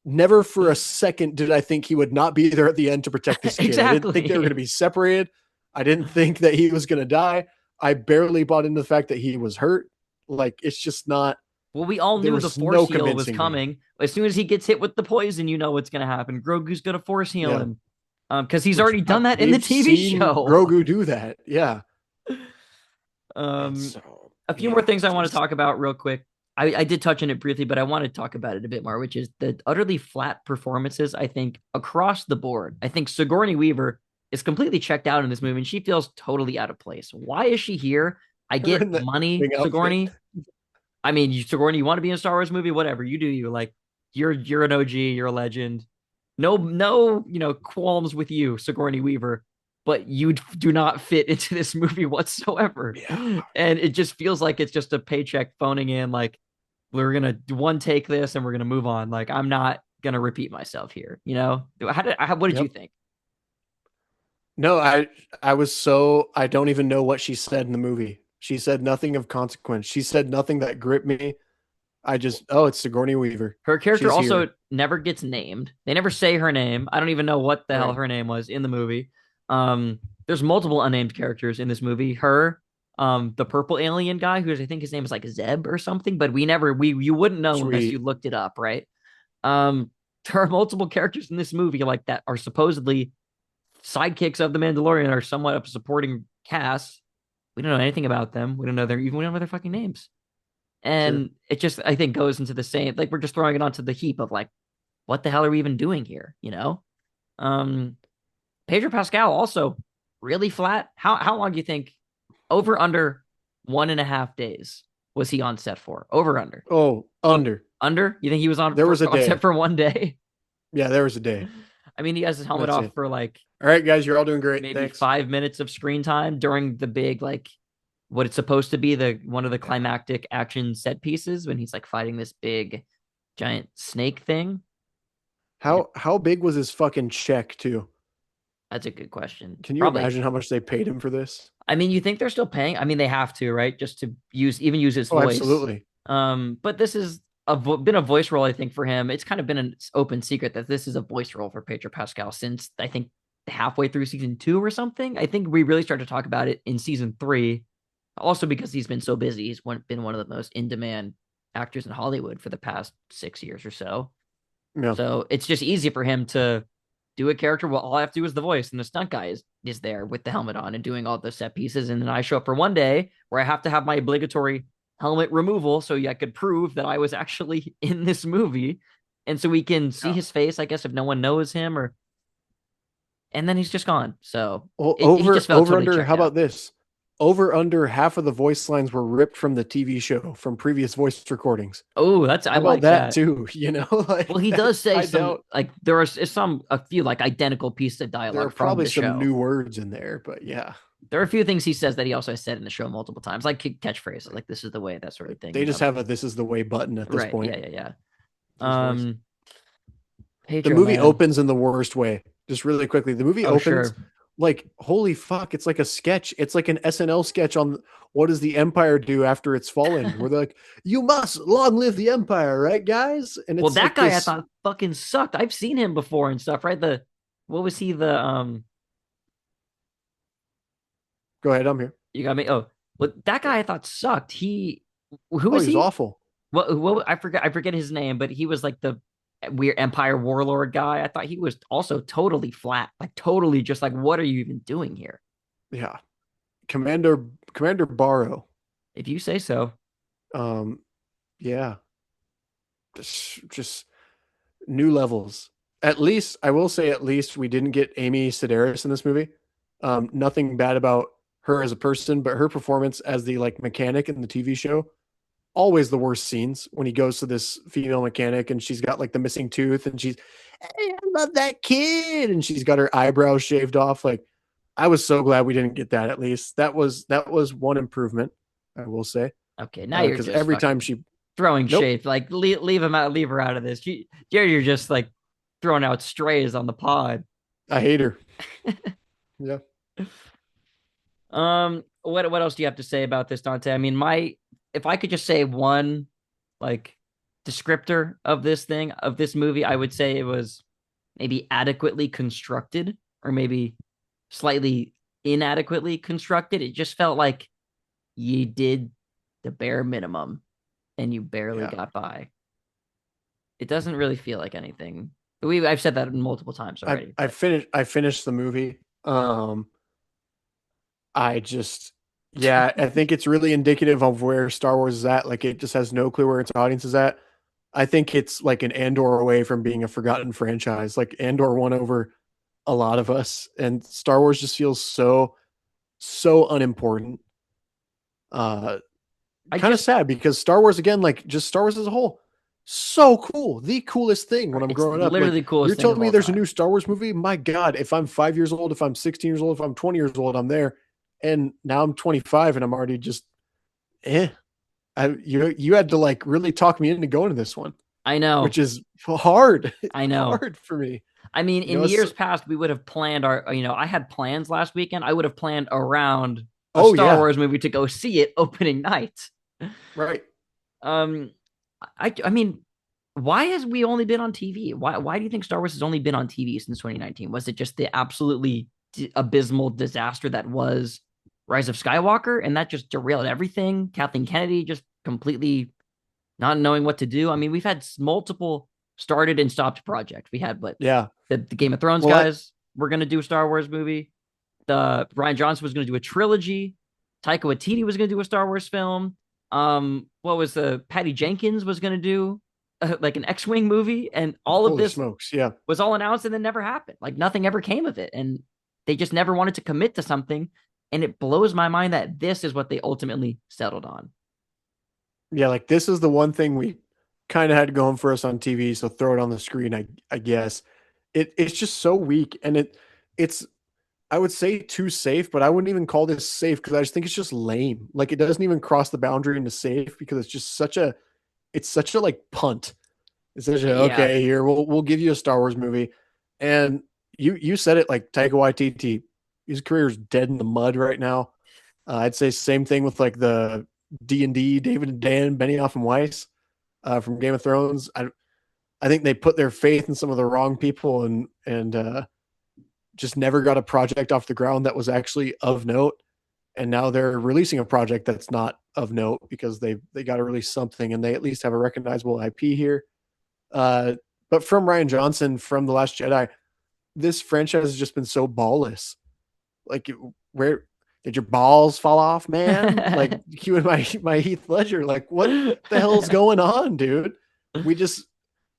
never for a second did I think he would not be there at the end to protect this kid. I didn't think they were going to be separated. I didn't think that he was going to die. I barely bought into the fact that he was hurt. Like, it's just not. Well, we all knew the force heal was coming. As soon as he gets hit with the poison, you know what's going to happen. Grogu's going to force heal him. Because he's already done that in the TV show. Grogu do that. Yeah. A few more things I want to talk about real quick. I did touch on it briefly, but I want to talk about it a bit more, which is the utterly flat performances, I think, across the board. I think Sigourney Weaver is completely checked out in this movie, and she feels totally out of place. Why is she here? I get money, Sigourney. I mean, Sigourney, you want to be in a Star Wars movie? Whatever, you do you. Like, you're an OG, you're a legend. No, qualms with you, Sigourney Weaver. But you do not fit into this movie whatsoever. Yeah. And it just feels like it's just a paycheck phoning in, like, we're going to one take this and we're going to move on. Like, I'm not going to repeat myself here. What did you think? No, I was I don't even know what she said in the movie. She said nothing of consequence. She said nothing that gripped me. It's Sigourney Weaver. Her character also never gets named. They never say her name. I don't even know what the hell her name was in the movie. There's multiple unnamed characters in this movie. Her, the purple alien guy, who I think his name is like Zeb or something, but you wouldn't know unless you looked it up, right? There are multiple characters in this movie like that are supposedly sidekicks of the Mandalorian or somewhat of a supporting cast. We don't know anything about them. We don't know their fucking names. And it just, I think, goes into the same, like, we're just throwing it onto the heap of like, what the hell are we even doing here? Pedro Pascal also really flat. How long do you think? Over under 1.5 days was he on set for? Over under? Oh, under. Under? You think he was on? There was a day. Set for 1 day. Yeah, there was a day. I mean, he has his helmet off for like. All right, guys, you're all doing great. Maybe Thanks. 5 minutes of screen time during the big, like, what it's supposed to be, one of the climactic action set pieces when he's like fighting this big giant snake thing. How big was his fucking check too? That's a good question. Can you imagine how much they paid him for this? I mean, you think they're still paying? I mean, they have to, right? Just to use his voice. Absolutely. But this is been a voice role, I think, for him. It's kind of been an open secret that this is a voice role for Pedro Pascal since, I think, halfway through season 2 or something. I think we really started to talk about it in season 3. Also because he's been so busy. He's been one of the most in-demand actors in Hollywood for the past 6 years or so. Yeah. So it's just easy for him to do a character. Well, all I have to do is the voice, and the stunt guy is there with the helmet on and doing all the set pieces. And then I show up for 1 day where I have to have my obligatory helmet removal so I could prove that I was actually in this movie. And so we can see his face, I guess, if no one knows him, and then he's just gone. So over under, how about this? Over under half of the voice lines were ripped from the TV show from previous voice recordings. Oh, I like that too. Like, well, he does say there are a few like identical pieces of dialogue. There are probably some new words in there, but yeah, there are a few things he says that he also said in the show multiple times, like catchphrases, like "this is the way," that sort of thing. They just have a "this is the way" button at this point. Yeah. The movie opens in the worst way. Just really quickly, the movie opens. Like, holy fuck, it's like a sketch. It's like an SNL sketch on what does the empire do after it's fallen, where they're like, you must long live the empire, right, guys? And it's that guy I thought fucking sucked. I've seen him before and stuff, right? What was he, Go ahead, I'm here. You got me. Oh, well, that guy I thought sucked. He was he? Awful. Well, I forget his name, but he was like the weird empire warlord guy. I thought he was also totally flat, like totally just like, what are you even doing here? Yeah. Commander Barrow. If you say so. Yeah. Just new levels. At least we didn't get Amy Sedaris in this movie. Nothing bad about her as a person, but her performance as the like mechanic in the TV show, always the worst scenes when he goes to this female mechanic and she's got like the missing tooth and she's, hey, I love that kid. And she's got her eyebrows shaved off. Like, I was so glad we didn't get that. At least that was one improvement, I will say. Okay. Now you're just every time she throwing shade, like leave her out of this. You're just like throwing out strays on the pod. I hate her. Yeah. What else do you have to say about this, Dante? I mean, my if I could just say one like descriptor of this movie, I would say it was maybe adequately constructed or maybe slightly inadequately constructed. It just felt like you did the bare minimum and you barely Yeah. got by. It doesn't really feel like anything. I've said that multiple times I already, I but finished I finished the movie. I just yeah, I think it's really indicative of where Star Wars is at. Like it just has no clue where its audience is at. I think it's like an Andor away from being a forgotten franchise. Like Andor won over a lot of us, and Star Wars just feels so unimportant. Uh, I Kind of just sad because Star Wars again, like just Star Wars as a whole, so cool, the coolest thing when I'm it's growing up. Like literally the you're coolest thing telling of me all there's a time. new Star Wars movie, my God, if I'm 5 years old, if I'm 16 years old, if I'm 20 years old, I'm there. And now I'm 25 and I'm already just eh. You had to like really talk me into going to this one, I know. which is hard. It's I know. hard for me. I mean, You in know, it's years past, we would have planned I had plans last weekend. I would have planned around a oh Star yeah, Wars movie to go see it opening night. right. Um, I mean, why has we only been on TV? Why do you think Star Wars has only been on TV since 2019? Was it just the absolutely abysmal disaster that was Rise of Skywalker, and that just derailed everything? Kathleen Kennedy just completely not knowing what to do. I mean, we've had multiple started and stopped projects. We had what Yeah. the Game of Thrones Well, guys were going to do a Star Wars movie. The Ryan Johnson was going to do a trilogy. Taika Waititi was going to do a Star Wars film. What was the Patty Jenkins was going to do like an X-wing movie, and all of holy this smokes, yeah. was all announced and then never happened. Like nothing ever came of it, and they just never wanted to commit to something. And it blows my mind that this is what they ultimately settled on. Yeah, like this is the one thing we kind of had going for us on TV, so throw it on the screen, I guess. It's just so weak and it's I would say too safe, but I wouldn't even call this safe because I just think it's just lame. Like it doesn't even cross the boundary into safe because it's just such a like punt. It's such a Yeah, okay, here we'll give you a Star Wars movie. And you said it like Taika Waititi, his career is dead in the mud right now. I'd say same thing with like the D&D, David and Dan, Benioff and Weiss from Game of Thrones. I think they put their faith in some of the wrong people and just never got a project off the ground that was actually of note. And now they're releasing a project that's not of note because they got to release something and they at least have a recognizable IP here. Uh, but from Ryan Johnson from The Last Jedi, this franchise has just been so ballless. Like where did your balls fall off, man? Like you and my Heath Ledger. Like what the hell's going on, dude? We just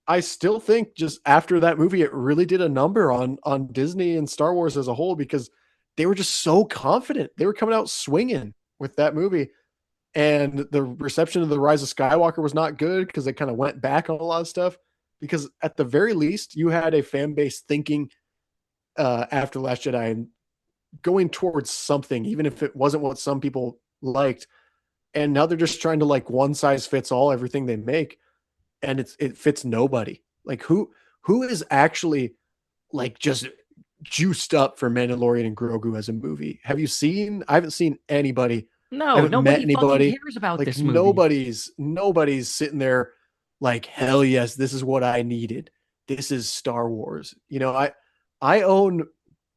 I still think just after that movie, it really did a number on Disney and Star Wars as a whole because they were just so confident. They were coming out swinging with that movie, and the reception of the Rise of Skywalker was not good because they kind of went back on a lot of stuff. Because at the very least, you had a fan base thinking after Last Jedi and going towards something, even if it wasn't what some people liked. And now they're just trying to like one size fits all everything they make, and it fits nobody. Like who is actually like just juiced up for Mandalorian and Grogu as a movie? Have you seen? I haven't seen anybody. I no, haven't met nobody fucking anybody. cares about Like this movie. nobody's sitting there like hell yes, this is what I needed. This is Star Wars. You know, I own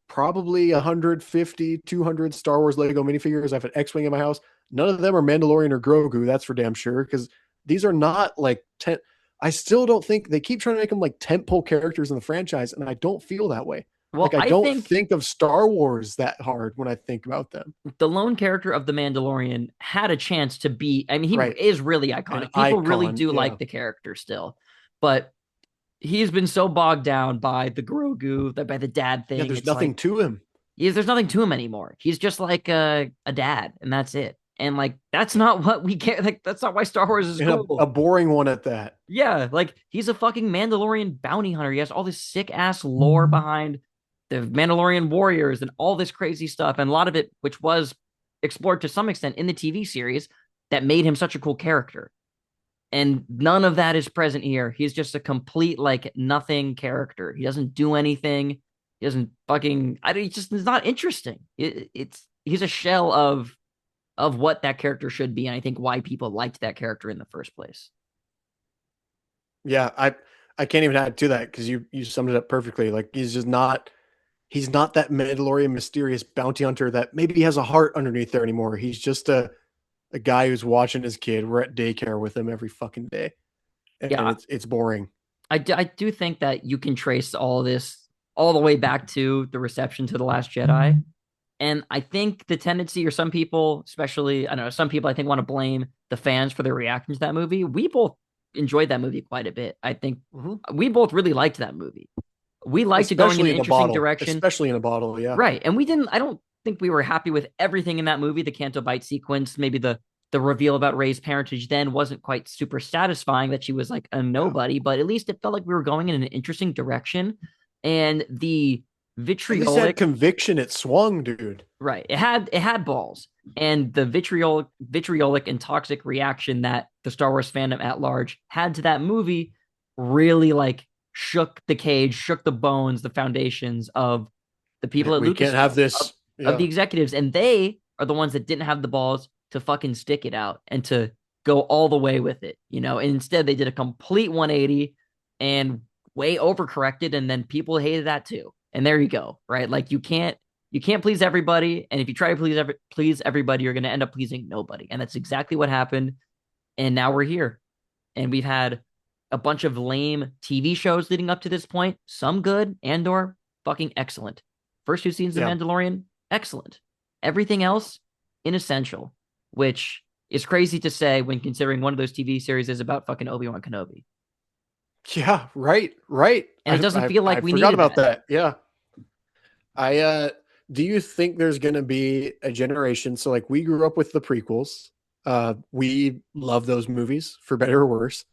probably 150, 200 Star Wars Lego minifigures. I have an X-Wing in my house. None of them are Mandalorian or Grogu, that's for damn sure, because these are not like I still don't think they keep trying to make them like tentpole characters in the franchise, and I don't feel that way. Well, Like I I don't think think of Star Wars that hard when I think about them. the lone character of the Mandalorian had a chance to be. I mean, Right. he is really An iconic. People really icon. do Yeah. like the character still, but he's been so bogged down by the Grogu, by the dad Yeah, thing. there's It's nothing like to him. there's nothing to him anymore. He's just like a dad, and that's it. And like that's not what we get. Like that's not why Star Wars is And cool. a boring one at that. Yeah, like he's a fucking Mandalorian bounty hunter. He has all this sick ass lore behind the Mandalorian warriors and all this crazy stuff, and a lot of it, which was explored to some extent in the TV series, that made him such a cool character. And none of that is present here. He's just a complete like nothing character. He doesn't do anything. He doesn't fucking. I don't. He just is not interesting. he's a shell of what that character should be, and I think why people liked that character in the first place. Yeah, I can't even add to that because you summed it up perfectly. Like he's not that Mandalorian mysterious bounty hunter that maybe has a heart underneath there anymore. He's just a guy who's watching his kid. We're at daycare with him every fucking day, and Yeah, it's boring. I do think that you can trace all this all the way back to the reception to The Last Jedi. And I think the tendency, or some people, especially, I don't know, some people I think want to blame the fans for their reaction to that movie. We both enjoyed that movie quite a bit. I think we both really liked that movie. We liked it going in an interesting direction. Especially in a bottle, yeah. Right. And I don't think we were happy with everything in that movie. The Canto Bight sequence, maybe the reveal about Rey's parentage then wasn't quite super satisfying that she was like a nobody, but at least it felt like we were going in an interesting direction. And the vitriolic had conviction, it swung, dude. Right. It had balls. And the vitriolic and toxic reaction that the Star Wars fandom at large had to that movie really like shook the cage, shook the bones, the foundations of the people at We Lucasfilm, can't have this of the executives, and they are the ones that didn't have the balls to fucking stick it out and to go all the way with it, you know. And instead they did a complete 180 and way overcorrected, and then people hated that too. And there you go, right? Like you can't please everybody, and if you try to please everybody, you're going to end up pleasing nobody. And that's exactly what happened. And now we're here, and we've had a bunch of lame TV shows leading up to this point. Some good, Andor, fucking excellent. First two seasons of Mandalorian, excellent. Everything else, inessential, which is crazy to say when considering one of those TV series is about fucking Obi-Wan Kenobi. Yeah, right. And it doesn't feel like we forgot needed about that. Yeah. Do you think there's going to be a generation? So like we grew up with the prequels. We love those movies for better or worse.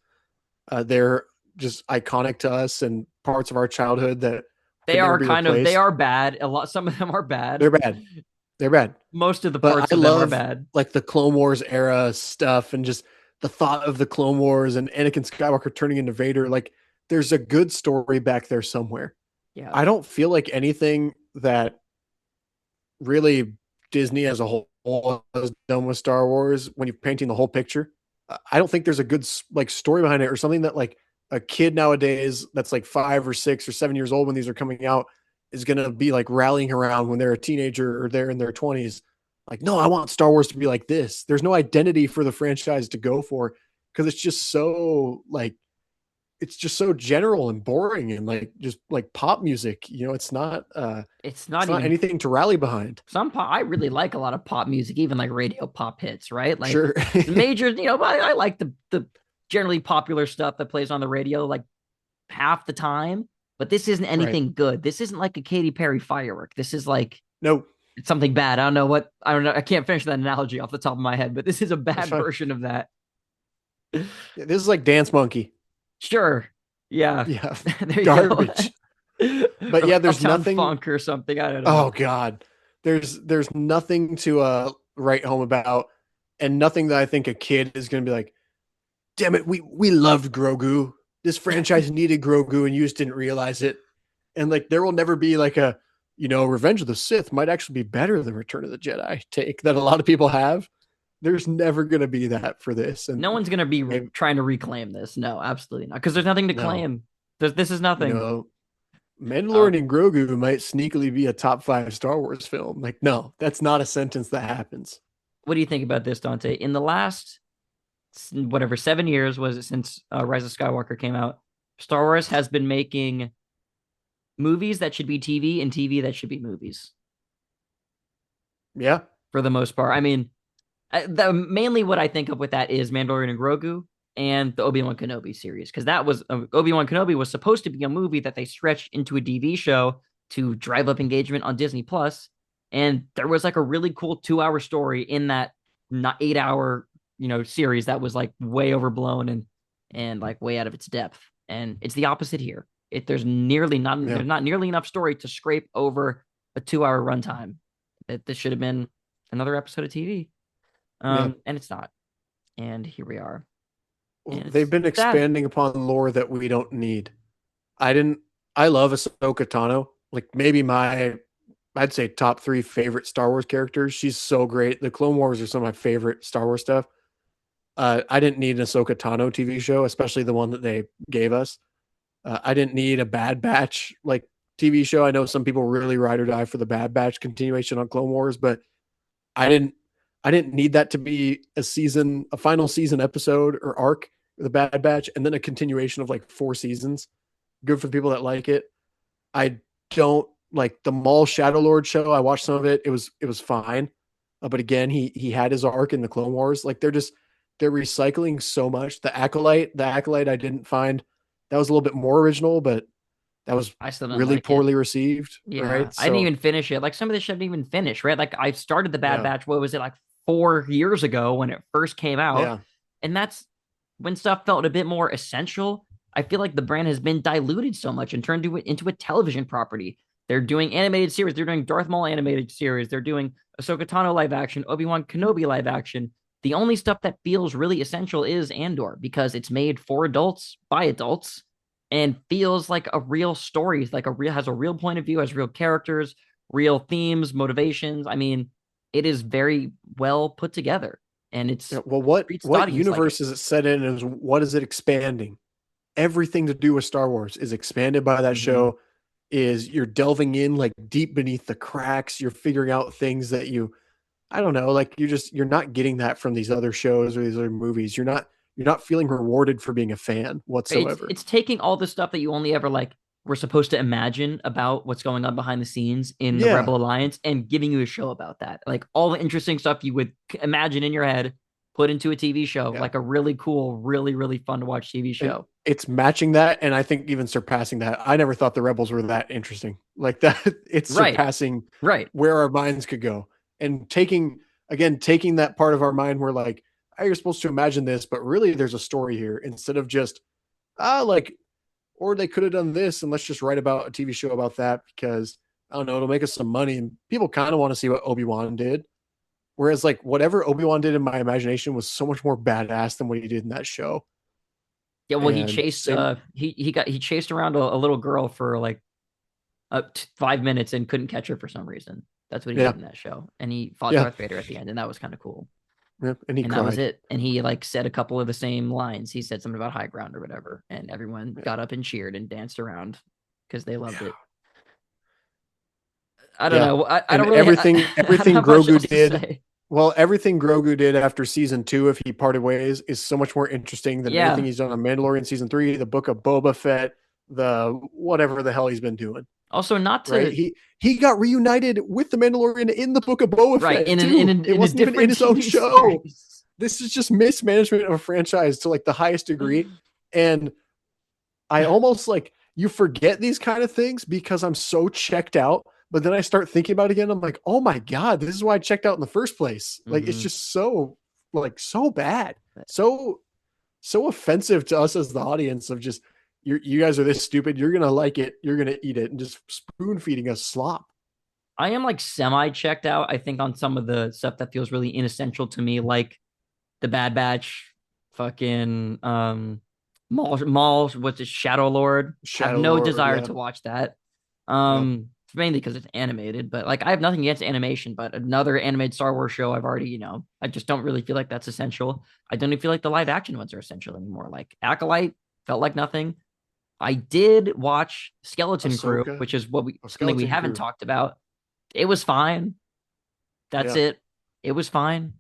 They're just iconic to us and parts of our childhood that they are they are bad. Some of them are bad. They're bad. Most of the parts of them are bad. Like the Clone Wars era stuff and just the thought of the Clone Wars and Anakin Skywalker turning into Vader. Like there's a good story back there somewhere. Yeah. I don't feel like anything that really Disney as a whole has done with Star Wars when you're painting the whole picture. I don't think there's a good like story behind it or something that like a kid nowadays that's like 5 or 6 or 7 years old when these are coming out is going to be like rallying around when they're a teenager or they're in their 20s. Like, no, I want Star Wars to be like this. There's no identity for the franchise to go for because it's just so like, it's just so general and boring and like just like pop music. You know, it's not even anything to rally behind. I really like a lot of pop music, even like radio pop hits, right? Like sure. major, you know, but I like the generally popular stuff that plays on the radio like half the time. But this isn't anything good. This isn't like a Katy Perry firework. This is like it's something bad. I don't know. I can't finish that analogy off the top of my head, but this is a bad version of that. This is like Dance Monkey. Sure. Yeah. Yeah. Garbage. But yeah, there's nothing funk or something. I don't know. Oh God. There's nothing to write home about and nothing that I think a kid is going to be like, damn it, we loved Grogu. This franchise needed Grogu and you just didn't realize it. And like there will never be like a, you know, Revenge of the Sith might actually be better than Return of the Jedi take that a lot of people have. There's never going to be that for this. And no one's going to be trying to reclaim this. No, absolutely not. Because there's nothing to claim. This is nothing. You know, Mandalorian and Grogu might sneakily be a top 5 Star Wars film. Like, no, that's not a sentence that happens. What do you think about this, Dante? In the last, 7 years was it since Rise of Skywalker came out, Star Wars has been making movies that should be TV and TV that should be movies. Yeah. For the most part. I mean, mainly what I think of with that is Mandalorian and Grogu and the Obi-Wan Kenobi series. Because that was Obi-Wan Kenobi was supposed to be a movie that they stretched into a TV show to drive up engagement on Disney Plus. And there was like a really cool 2-hour story in that 8-hour, you know, series that was like way overblown and like way out of its depth. And it's the opposite here. There's not nearly enough story to scrape over a 2-hour runtime. That this should have been another episode of TV. And it's not. And here we are. They've been expanding upon lore that we don't need. I love Ahsoka Tano. Like maybe my I'd say top 3 favorite Star Wars characters. She's so great. The Clone Wars are some of my favorite Star Wars stuff. I didn't need an Ahsoka Tano TV show, especially the one that they gave us. I didn't need a Bad Batch like TV show. I know some people really ride or die for the Bad Batch continuation on Clone Wars, but I didn't I didn't need that to be a final season episode or arc, the Bad Batch, and then a continuation of like 4 seasons. Good for the people that like it. I don't like the Maul Shadow Lord show. I watched some of it. It was fine. But again, he had his arc in the Clone Wars. Like they're recycling so much. The Acolyte I didn't find that was a little bit more original, but that was I still don't really like it. poorly received. Yeah, Right. I didn't even finish it. Like some of this shit didn't even finish, right? Like I started the Bad Yeah. Batch. What was it, like 4 years ago when it first came out? Yeah. And that's when stuff felt a bit more essential. I feel like the brand has been diluted so much and turned into a television property. They're doing animated series. They're doing Darth Maul animated series. They're doing Ahsoka Tano live action, Obi-Wan Kenobi live action. The only stuff that feels really essential is Andor because it's made for adults by adults and feels like a real story, like has a real point of view, has real characters, real themes, motivations. I mean, it is very well put together, and it's Yeah, well, what treats the what audience like universe is it set in, and what is it expanding? Everything to do with Star Wars is expanded by that Mhm. show. Is you're delving in like deep beneath the cracks. You're figuring out things that I don't know, like you're not getting that from these other shows or these other movies. You're not feeling rewarded for being a fan whatsoever. It's taking all the stuff that you only ever like were supposed to imagine about what's going on behind the scenes in the Yeah. Rebel Alliance and giving you a show about that. Like all the interesting stuff you would imagine in your head, put into a TV show, Yeah. like a really cool, really, really fun to watch TV show. It's matching that, and I think even surpassing that. I never thought the Rebels were that interesting. Like that, it's Right. surpassing Right. where our minds could go. And taking that part of our mind where like, oh, you're supposed to imagine this, but really there's a story here instead of just like, or they could have done this and let's just write about a TV show about that because I don't know, it'll make us some money and people kind of want to see what Obi-Wan did. Whereas like whatever Obi-Wan did in my imagination was so much more badass than what he did in that show. Yeah, well, he And chased same- he chased around a little girl for like 5 minutes and couldn't catch her for some reason. That's what he Yeah. did in that show. And he fought Yeah. Darth Vader at the end, and that was kind of cool. yeah, and he And cried. that was it. And he like said a couple of the same lines. He said something about high ground or whatever, and everyone got up and cheered and danced around because they loved Yeah. it. I don't Yeah. know. I And don't really everything I don't everything have much Grogu else to did. say. Well, everything Grogu did after season 2, if he parted ways, is so much more interesting than Yeah. anything he's done on Mandalorian season 3, the Book of Boba Fett, the whatever the hell he's been doing. Also, not to Right? He got reunited with the Mandalorian in the Book of Boba right Fett. in too. in It a wasn't even different in his own TV show. series. This is just mismanagement of a franchise to like the highest degree. And I almost like you forget these kind of things because I'm so checked out. But then I start thinking about it again. I'm like, oh my God, this is why I checked out in the first place. Like it's Mhm. just so bad. So offensive to us as the audience of just you guys are this stupid. You're gonna like it, you're gonna eat it, and just spoon feeding us slop. I am like semi checked out, I think, on some of the stuff that feels really inessential to me, like the Bad Batch, fucking Maul, what's it, Shadow Lord. Shadow have no Lord, desire yeah. to watch that. Mainly because it's animated, but like I have nothing against animation, but another animated Star Wars show I've already, I just don't really feel like that's essential. I don't even feel like the live action ones are essential anymore. Like Acolyte felt like nothing. I did watch Skeleton Crew, Ahsoka. which is something we Skeleton haven't Crew. talked about. It was fine. That's Yeah. it. It was fine.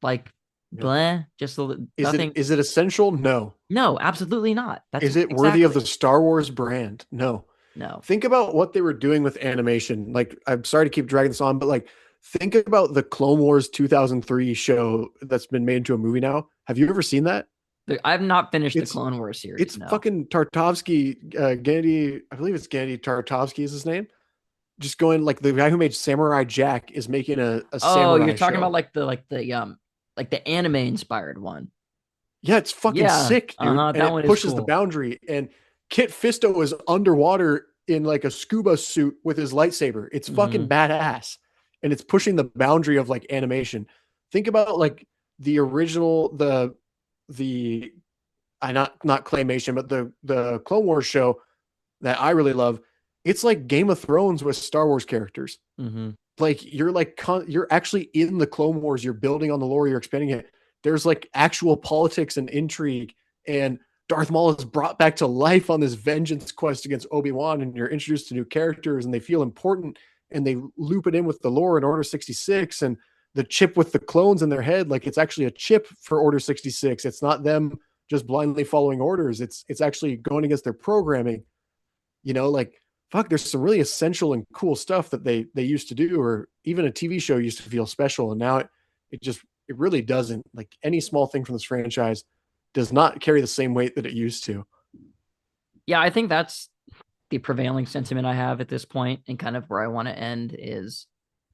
Like, Yeah. bleh, just nothing. Is it essential? No. No, absolutely not. That's Is it worthy of the exactly- Star Wars brand? No. No. Think about what they were doing with animation. Like, I'm sorry to keep dragging this on, but like, think about the Clone Wars 2003 show that's been made into a movie now. Have you ever seen that? I've not finished the It's- Clone Wars series. It's no. fucking Tartovsky, Gennady, I believe it's Gennady Tartovsky is his name. Just going like the guy who made Samurai Jack is making a Oh, samurai you're talking show. about like the anime inspired one. Yeah, it's fucking Yeah, sick, dude. that And one it is pushes the cool. boundary. And Kit Fisto is underwater in like a scuba suit with his lightsaber. It's fucking badass. And it's pushing the boundary of like animation. Think about like the original, not claymation, but the Clone Wars show that I really love. it's like Game of Thrones with Star Wars characters. Mm-hmm. You're actually in the Clone Wars. You're building on the lore. You're expanding it. There's like actual politics and intrigue, and Darth Maul is brought back to life on this vengeance quest against Obi-Wan, and you're introduced to new characters, and they feel important, and they loop it in with the lore in Order 66 and the chip with the clones in their head. Like, it's actually a chip for Order 66. It's not them just blindly following orders. It's actually going against their programming. Like, fuck, there's some really essential and cool stuff that they used to do, or even a TV show used to feel special, and now it really doesn't. Like, any small thing from this franchise does not carry the same weight that it used to. Yeah, I think that's the prevailing sentiment I have at this point, and kind of where I want to end is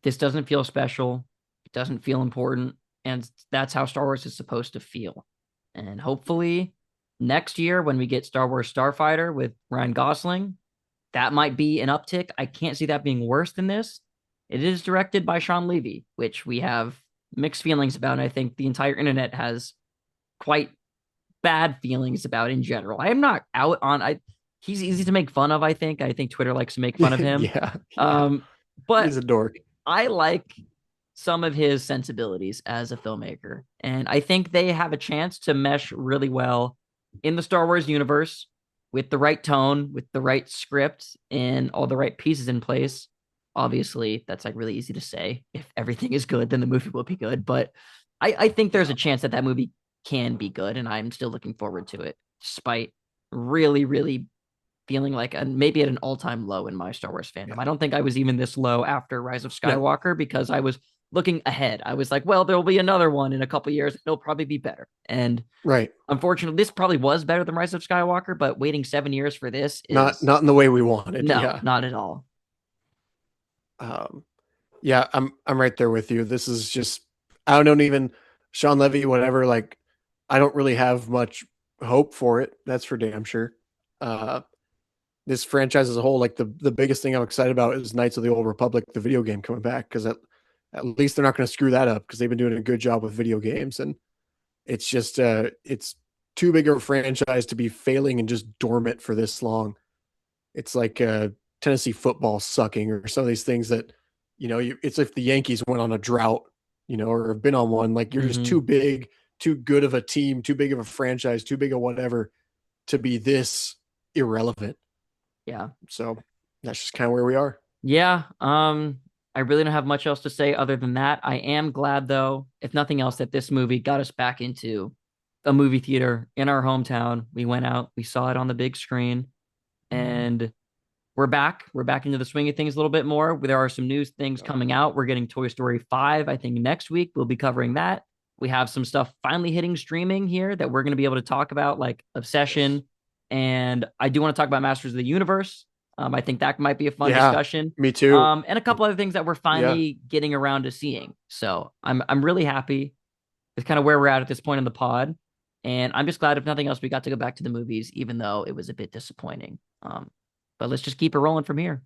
this doesn't feel special. It doesn't feel important. And that's how Star Wars is supposed to feel. And hopefully next year, when we get Star Wars Starfighter with Ryan Gosling, that might be an uptick. I can't see that being worse than this. It is directed by Sean Levy, which we have mixed feelings about. And I think the entire internet has quite bad feelings about in general. I am not out on he's easy to make fun of, I think. I think Twitter likes to make fun of him. Yeah. But he's a dork. I like some of his sensibilities as a filmmaker. And I think they have a chance to mesh really well in the Star Wars universe with the right tone, with the right script, and all the right pieces in place. Obviously, that's like really easy to say. If everything is good, then the movie will be good. But I think there's a chance that movie can be good, and I'm still looking forward to it, despite really, really feeling like maybe at an all-time low in my Star Wars fandom. Yeah. I don't think I was even this low after Rise of Skywalker because I was looking ahead. I was like, well, there'll be another one in a couple years. It'll probably be better. And right. Unfortunately, this probably was better than Rise of Skywalker, but waiting 7 years for this is not in the way we wanted. No, not at all. Yeah, I'm right there with you. This is just, I don't even Sean Levy, whatever. Like, I don't really have much hope for it. That's for damn sure. This franchise as a whole, like the biggest thing I'm excited about is Knights of the Old Republic, the video game coming back, because at least they're not going to screw that up, because they've been doing a good job with video games, and it's just it's too big of a franchise to be failing and just dormant for this long. It's like Tennessee football sucking, or some of these things that, it's if the Yankees went on a drought, or have been on one. Like, you're just too big, too good of a team, too big of a franchise, too big of whatever to be this irrelevant. Yeah. So that's just kind of where we are. Yeah. I really don't have much else to say other than that. I am glad, though, if nothing else, that this movie got us back into a movie theater in our hometown. We went out, we saw it on the big screen, and we're back. We're back into the swing of things a little bit more. There are some new things coming out. We're getting Toy Story 5, I think, next week. We'll be covering that. We have some stuff finally hitting streaming here that we're going to be able to talk about, like Obsession. And I do want to talk about Masters of the Universe. I think that might be a fun discussion. Me too. And a couple other things that we're finally getting around to seeing. So I'm really happy with kind of where we're at this point in the pod. And I'm just glad, if nothing else, we got to go back to the movies, even though it was a bit disappointing. But let's just keep it rolling from here.